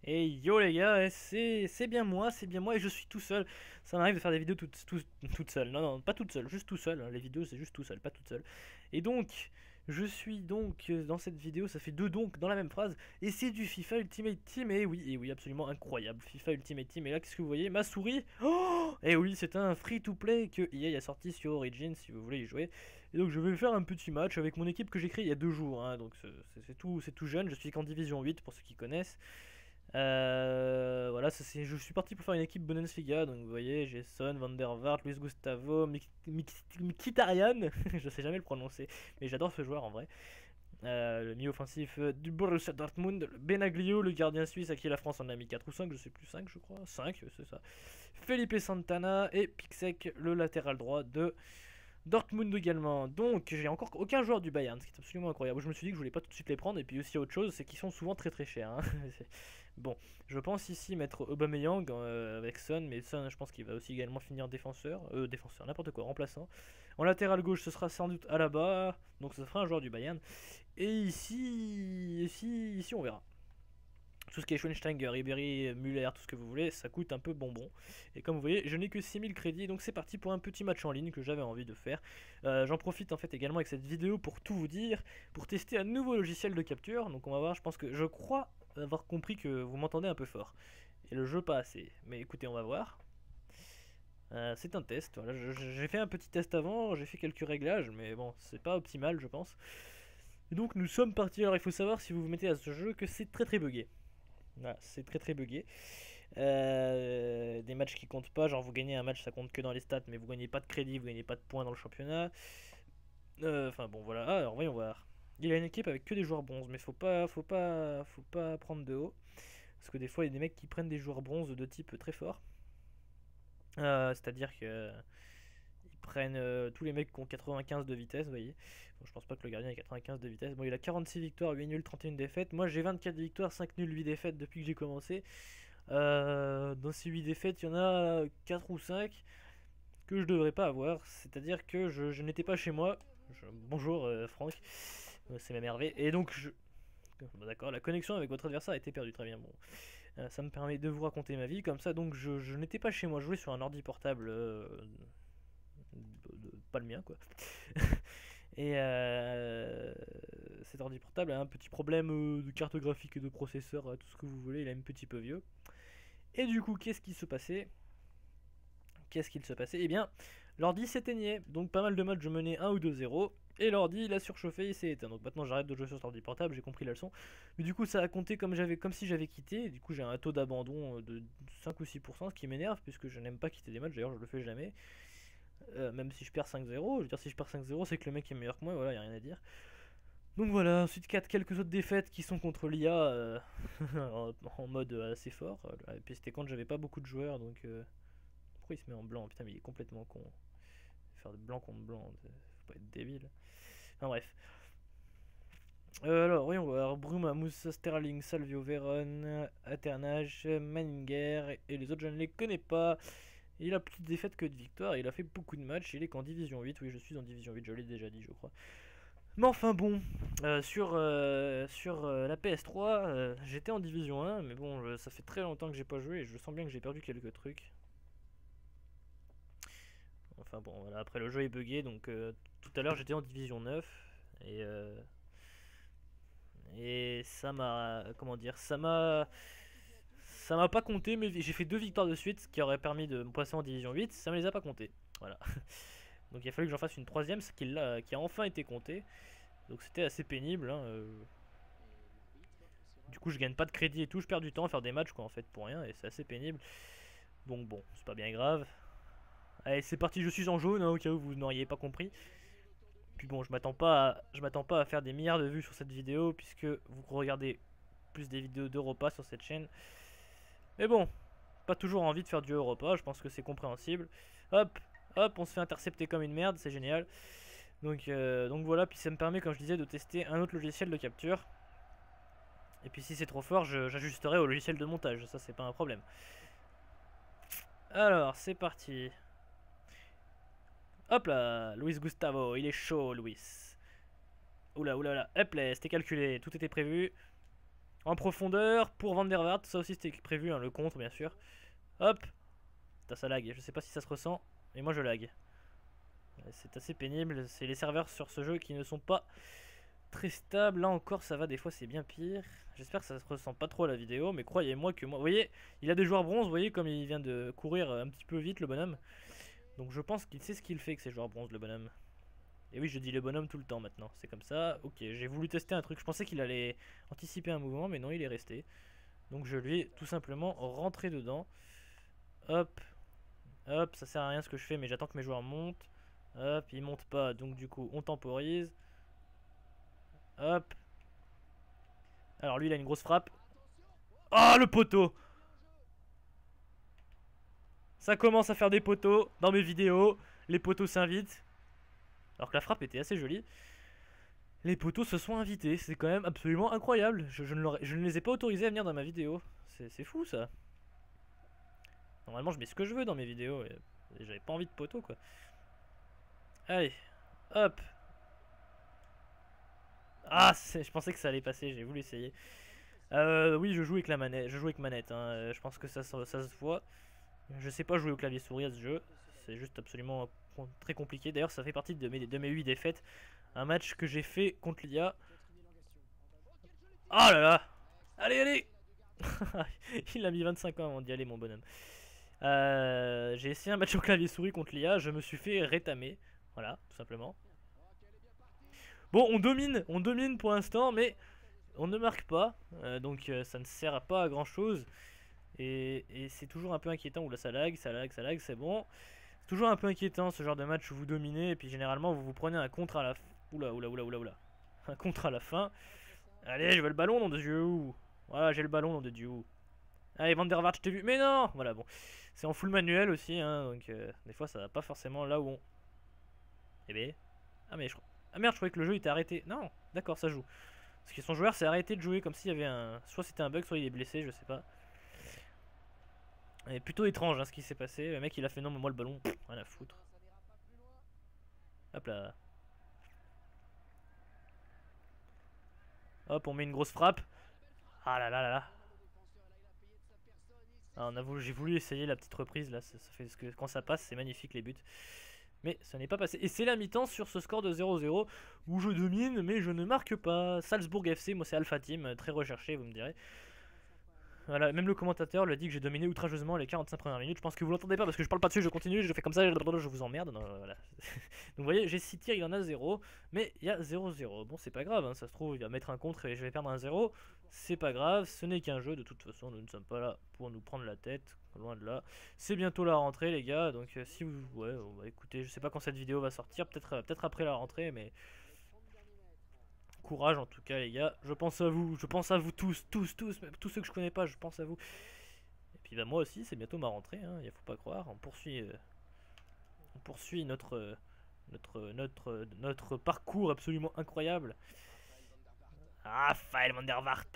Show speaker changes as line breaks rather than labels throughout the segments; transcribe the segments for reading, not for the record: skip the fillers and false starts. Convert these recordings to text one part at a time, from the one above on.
Et yo les gars, c'est bien moi et je suis tout seul. Ça m'arrive de faire des vidéos toute seule. Non, non, pas toute seule, juste tout seul, hein. Les vidéos c'est juste tout seul, pas toute seule. Et donc, je suis donc dans cette vidéo, ça fait deux donc dans la même phrase. Et c'est du FIFA Ultimate Team, et oui, absolument incroyable. FIFA Ultimate Team, et là qu'est-ce que vous voyez? Ma souris. Oh, et oui, c'est un free-to-play que EA a sorti sur Origin si vous voulez y jouer. Et donc je vais faire un petit match avec mon équipe que j'ai créée il y a 2 jours, hein. Donc c'est tout jeune, je suis qu'en division 8 pour ceux qui connaissent. Voilà, je suis parti pour faire une équipe Bundesliga. Donc vous voyez, j'ai Son, Van der Vaart, Luis Gustavo, Mkhitaryan, je sais jamais le prononcer, mais j'adore ce joueur en vrai. Le milieu offensif du Borussia Dortmund, Benaglio, le gardien suisse à qui la France en a mis 4 ou 5, je sais plus, 5 je crois, 5 c'est ça. Felipe Santana et Pixek, le latéral droit de Dortmund également. Donc j'ai encore aucun joueur du Bayern, ce qui est absolument incroyable. Je me suis dit que je voulais pas tout de suite les prendre. Et puis aussi autre chose, c'est qu'ils sont souvent très très chers, hein. Bon, je pense ici mettre Aubameyang avec Son, mais Son je pense qu'il va aussi également finir défenseur, n'importe quoi, remplaçant. En latéral gauche ce sera sans doute Alaba, donc ce sera un joueur du Bayern. Et ici on verra. Tout ce qui est Schweinsteiger, Ribéry, Müller, tout ce que vous voulez, ça coûte un peu bonbon. Et comme vous voyez, je n'ai que 6000 crédits, donc c'est parti pour un petit match en ligne que j'avais envie de faire. J'en profite en fait également avec cette vidéo pour tout vous dire, pour tester un nouveau logiciel de capture. Donc on va voir, je crois avoir compris que vous m'entendez un peu fort. Et le jeu pas assez. Mais écoutez, on va voir. C'est un test, voilà. J'ai fait un petit test avant, j'ai fait quelques réglages, mais bon, c'est pas optimal je pense. Et donc nous sommes partis, alors il faut savoir si vous vous mettez à ce jeu que c'est très très buggé. Voilà, c'est très très buggé. Des matchs qui comptent pas, genre vous gagnez un match, ça compte que dans les stats, mais vous gagnez pas de crédit, vous gagnez pas de points dans le championnat. Enfin bon, voilà. Ah, alors voyons voir. Il a une équipe avec que des joueurs bronze, mais faut pas prendre de haut, parce que des fois il y a des mecs qui prennent des joueurs bronze de type très fort. C'est-à-dire que ils prennent tous les mecs qui ont 95 de vitesse, vous voyez. Bon, je pense pas que le gardien ait 95 de vitesse. Bon, il a 46 victoires, 8 nuls, 31 défaites. Moi, j'ai 24 victoires, 5 nuls, 8 défaites depuis que j'ai commencé. Dans ces 8 défaites, il y en a 4 ou 5 que je devrais pas avoir. C'est-à-dire que je n'étais pas chez moi. Bonjour Franck, c'est m'énervé. Et donc, bon, d'accord, la connexion avec votre adversaire a été perdue, très bien. Bon, ça me permet de vous raconter ma vie comme ça. Donc, je n'étais pas chez moi, je jouais sur un ordi portable. Pas le mien quoi. Et cet ordi portable a un petit problème de carte graphique et de processeur, tout ce que vous voulez, il est un petit peu vieux. Et du coup, qu'est-ce qui se passait? Eh bien, l'ordi s'éteignait. Donc pas mal de matchs, je menais 1 ou 2-0. Et l'ordi, il a surchauffé, il s'est éteint. Donc maintenant, j'arrête de jouer sur cet ordi portable, j'ai compris la leçon. Mais du coup, ça a compté comme si j'avais quitté. Et du coup, j'ai un taux d'abandon de 5 ou 6%, ce qui m'énerve, puisque je n'aime pas quitter des matchs. D'ailleurs, je le fais jamais. Même si je perds 5-0, je veux dire, si je perds 5-0, c'est que le mec est meilleur que moi, voilà, y a rien à dire. Donc voilà, ensuite quelques autres défaites qui sont contre l'IA en mode assez fort. Et puis c'était quand j'avais pas beaucoup de joueurs, donc pourquoi il se met en blanc? Putain, mais il est complètement con. Faire de blanc contre blanc, faut pas être débile. Enfin bref. Alors, voyons voir. Bruma, Moussa, Sterling, Salvio, Veron, Aternage, Manninger, et les autres je ne les connais pas. Il a plus de défaites que de victoires, il a fait beaucoup de matchs, il est qu'en division 8, oui je suis en division 8, je l'ai déjà dit je crois. Mais enfin bon, sur la PS3, j'étais en division 1, mais bon, ça fait très longtemps que j'ai pas joué et je sens bien que j'ai perdu quelques trucs. Enfin bon, voilà, après le jeu est buggé, donc tout à l'heure j'étais en division 9, et ça m'a, comment dire, ça m'a pas compté, mais j'ai fait 2 victoires de suite, ce qui aurait permis de me passer en division 8, ça me les a pas compté. Voilà. Donc il a fallu que j'en fasse une troisième, ce qui a enfin été compté. Donc c'était assez pénible, hein. Du coup je gagne pas de crédit et tout, je perds du temps à faire des matchs quoi en fait pour rien et c'est assez pénible. Donc bon, c'est pas bien grave. Allez c'est parti, je suis en jaune, hein, au cas où vous n'auriez pas compris. Puis bon, je m'attends pas à faire des milliards de vues sur cette vidéo puisque vous regardez plus des vidéos d'Europa sur cette chaîne. Mais bon, pas toujours envie de faire du Europa, je pense que c'est compréhensible. Hop, hop, on se fait intercepter comme une merde, c'est génial. Donc voilà, puis ça me permet, comme je disais, de tester un autre logiciel de capture. Et puis si c'est trop fort, j'ajusterai au logiciel de montage, ça c'est pas un problème. Alors, c'est parti. Hop là, Luis Gustavo, il est chaud, Luis. Oula, oula, oula. Hop là, c'était calculé, tout était prévu. En profondeur pour Van der Vaart. Ça aussi c'était prévu, hein, le contre bien sûr. Hop. Putain, ça lag. Je sais pas si ça se ressent. Mais moi je lag. C'est assez pénible. C'est les serveurs sur ce jeu qui ne sont pas très stables. Là encore ça va. Des fois c'est bien pire. J'espère que ça se ressent pas trop à la vidéo. Mais croyez-moi que moi... Vous voyez, il a des joueurs bronze. Vous voyez comme il vient de courir un petit peu vite le bonhomme. Donc je pense qu'il sait ce qu'il fait que ces joueurs bronze le bonhomme. Et oui, je dis le bonhomme tout le temps maintenant, c'est comme ça. Ok, j'ai voulu tester un truc, je pensais qu'il allait anticiper un mouvement, mais non, il est resté. Donc je lui ai tout simplement rentré dedans. Hop, hop, ça sert à rien ce que je fais, mais j'attends que mes joueurs montent. Hop, ils montent pas, donc du coup on temporise. Hop. Alors lui il a une grosse frappe. Oh le poteau! Ça commence à faire des poteaux dans mes vidéos. Les poteaux s'invitent. Alors que la frappe était assez jolie. Les poteaux se sont invités, c'est quand même absolument incroyable. Je ne les ai pas autorisés à venir dans ma vidéo. C'est fou ça. Normalement je mets ce que je veux dans mes vidéos. Et j'avais pas envie de poteaux quoi. Allez, hop. Ah, je pensais que ça allait passer, j'ai voulu essayer. Oui, je joue avec la manette, je joue avec manette. Hein. Je pense que ça se voit. Je sais pas jouer au clavier souris à ce jeu. C'est juste absolument très compliqué. D'ailleurs, ça fait partie de mes 8 défaites. Un match que j'ai fait contre l'IA. Oh là là! Allez, allez! Il a mis 25 ans avant d'y aller, mon bonhomme. J'ai essayé un match au clavier souris contre l'IA. Je me suis fait rétamer. Voilà, tout simplement. Bon, on domine pour l'instant, mais on ne marque pas. Donc ça ne sert pas à grand chose. Et c'est toujours un peu inquiétant. Oula, ça lag, c'est bon. C'est toujours un peu inquiétant ce genre de match où vous dominez. Et puis généralement, vous vous prenez un contre à la fin. Oula. Un contre à la fin. Allez, je veux le ballon, nom de Dieu. Voilà, j'ai le ballon, nom de Dieu. Allez, Van der Vaart, je t'ai vu. Mais non! Voilà, bon. C'est en full manuel aussi, hein, donc des fois ça va pas forcément là où on. Eh ben. Ah, mais ah merde, je croyais que le jeu était arrêté. Non, d'accord, ça joue. Parce que son joueur s'est arrêté de jouer comme s'il y avait un. Soit c'était un bug, soit il est blessé, je sais pas. Et plutôt étrange hein, ce qui s'est passé. Le mec il a fait non, mais moi le ballon, rien à foutre. Hop là. Hop, on met une grosse frappe. Ah là là là là. Ah, j'ai voulu essayer la petite reprise là. Ça fait ce que quand ça passe, c'est magnifique les buts. Mais ça n'est pas passé. Et c'est la mi-temps sur ce score de 0-0 où je domine mais je ne marque pas. Salzbourg FC, moi c'est Alpha Team, très recherché vous me direz. Voilà, même le commentateur l'a dit que j'ai dominé outrageusement les 45 premières minutes. Je pense que vous l'entendez pas parce que je parle pas dessus, je continue, je fais comme ça, je vous emmerde. Non, voilà. Donc vous voyez, j'ai 6 tirs, il en a 0, mais il y a 0-0. Bon, c'est pas grave, hein, ça se trouve, il va mettre un contre et je vais perdre un 0. C'est pas grave, ce n'est qu'un jeu, de toute façon, nous ne sommes pas là pour nous prendre la tête, loin de là. C'est bientôt la rentrée, les gars, donc si vous. Ouais, bah, écoutez, je sais pas quand cette vidéo va sortir, peut-être après la rentrée, mais. Courage en tout cas les gars, je pense à vous tous, même tous ceux que je connais pas, je pense à vous. Et puis bah moi aussi, c'est bientôt ma rentrée, hein, il faut pas croire, on poursuit notre parcours absolument incroyable. Raphaël Van der Vaart.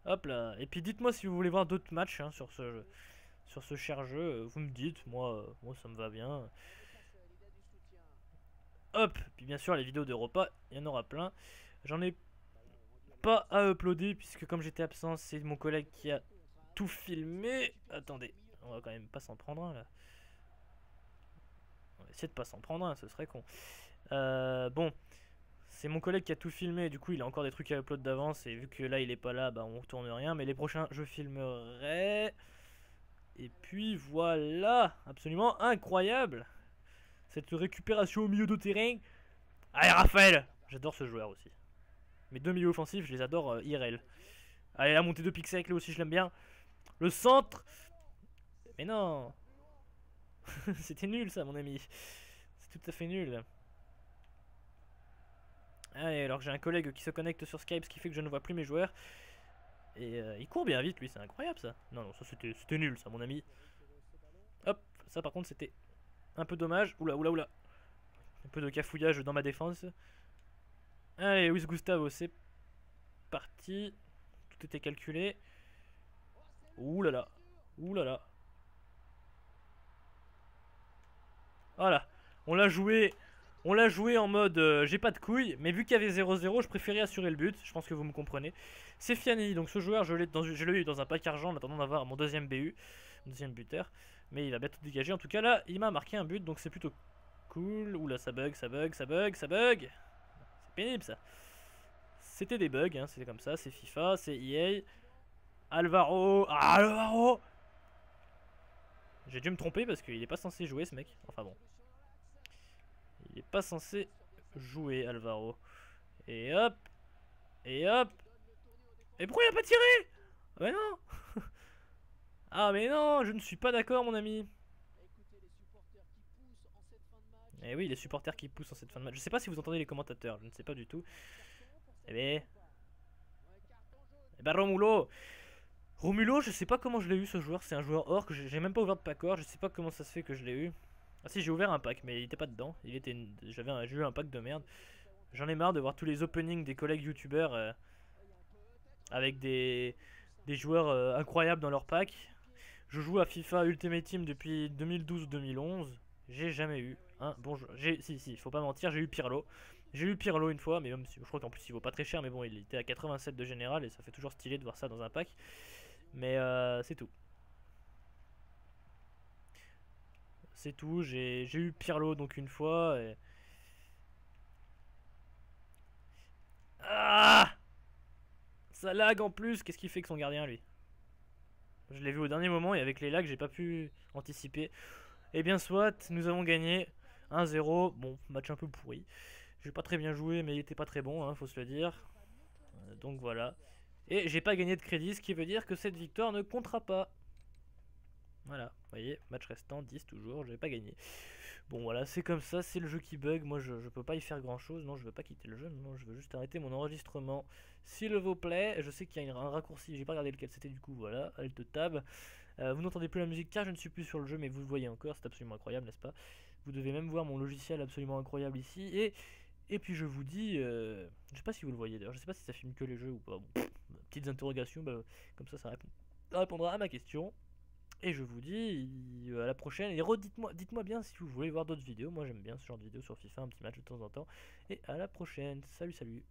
Hop là, et puis dites-moi si vous voulez voir d'autres matchs hein, sur ce cher jeu, vous me dites, moi ça me va bien. Hop, puis bien sûr les vidéos de repas, il y en aura plein. J'en ai pas à uploader puisque comme j'étais absent, c'est mon collègue qui a tout filmé. Attendez, on va quand même pas s'en prendre un là. On va essayer de pas s'en prendre un, ce serait con. Bon, c'est mon collègue qui a tout filmé, du coup il a encore des trucs à upload d'avance et vu que là il est pas là, bah on retourne rien. Mais les prochains je filmerai. Et puis voilà, absolument incroyable cette récupération au milieu de terrain. Allez Raphaël, j'adore ce joueur aussi. Mes deux milieux offensifs, je les adore IRL. Allez, la montée de Pixel, lui aussi je l'aime bien. Le centre. Mais non. C'était nul ça mon ami. C'est tout à fait nul. Allez, alors j'ai un collègue qui se connecte sur Skype, ce qui fait que je ne vois plus mes joueurs. Et il court bien vite lui, c'est incroyable ça. Non, ça c'était nul ça mon ami. Hop, ça par contre c'était un peu dommage. Oula. Un peu de cafouillage dans ma défense. Allez, Luis Gustavo, c'est parti. Tout était calculé. Ouh là là. Voilà. On l'a joué On l'a joué en mode j'ai pas de couilles, mais vu qu'il y avait 0-0, je préférais assurer le but. Je pense que vous me comprenez. C'est Fiani, donc ce joueur, je l'ai eu dans un pack argent en attendant d'avoir mon deuxième BU, mon deuxième buteur. Mais il a bientôt dégagé. En tout cas, là, il m'a marqué un but, donc c'est plutôt cool. Oula, ça bug, ça bug, ça bug, ça bug. C'est pénible ça. C'était des bugs, hein, c'est comme ça, c'est FIFA, c'est EA. Alvaro, ah, Alvaro. J'ai dû me tromper parce qu'il est pas censé jouer ce mec. Enfin bon. Il est pas censé jouer Alvaro. Et hop. Et hop. Et pourquoi il a pas tiré? Ah mais non. Ah mais non, je ne suis pas d'accord mon ami. Eh oui, les supporters qui poussent en cette fin de match. Je sais pas si vous entendez les commentateurs, je ne sais pas du tout. Eh ben... Eh ben Romulo. Romulo, je sais pas comment je l'ai eu ce joueur, c'est un joueur or que j'ai même pas ouvert de pack or, je sais pas comment ça se fait que je l'ai eu. Ah si, j'ai ouvert un pack, mais il était pas dedans. J'ai eu un pack de merde. J'en ai marre de voir tous les openings des collègues youtubeurs avec des joueurs incroyables dans leur pack. Je joue à FIFA Ultimate Team depuis 2012-2011. J'ai jamais eu un bon joueur. Si, faut pas mentir, j'ai eu Pirlo. J'ai eu Pirlo une fois, mais même si, je crois qu'en plus il vaut pas très cher, mais bon, il était à 87 de général et ça fait toujours stylé de voir ça dans un pack. Mais c'est tout. C'est tout, j'ai eu Pirlo donc une fois. Et... Ah, ça lag en plus, qu'est-ce qu'il fait que son gardien lui? Je l'ai vu au dernier moment et avec les lags j'ai pas pu anticiper. Et bien soit, nous avons gagné 1-0. Bon, match un peu pourri. J'ai pas très bien joué mais il était pas très bon, hein, faut se le dire. Donc voilà. Et j'ai pas gagné de crédit, ce qui veut dire que cette victoire ne comptera pas. Voilà, vous voyez, match restant, 10 toujours, j'ai pas gagné. Bon voilà, c'est comme ça, c'est le jeu qui bug, moi je peux pas y faire grand chose, non je veux pas quitter le jeu, non je veux juste arrêter mon enregistrement. S'il vous plaît, je sais qu'il y a un raccourci, j'ai pas regardé lequel c'était du coup, voilà, Alt Tab. Vous n'entendez plus la musique car je ne suis plus sur le jeu, mais vous le voyez encore, c'est absolument incroyable, n'est-ce pas? Vous devez même voir mon logiciel absolument incroyable ici, et puis je vous dis, je sais pas si vous le voyez d'ailleurs, je sais pas si ça filme que les jeux ou pas, bon, petites interrogations, bah, comme ça répondra à ma question. Et je vous dis à la prochaine. Et dites-moi bien si vous voulez voir d'autres vidéos. Moi j'aime bien ce genre de vidéos sur FIFA, un petit match de temps en temps. Et à la prochaine. Salut, salut.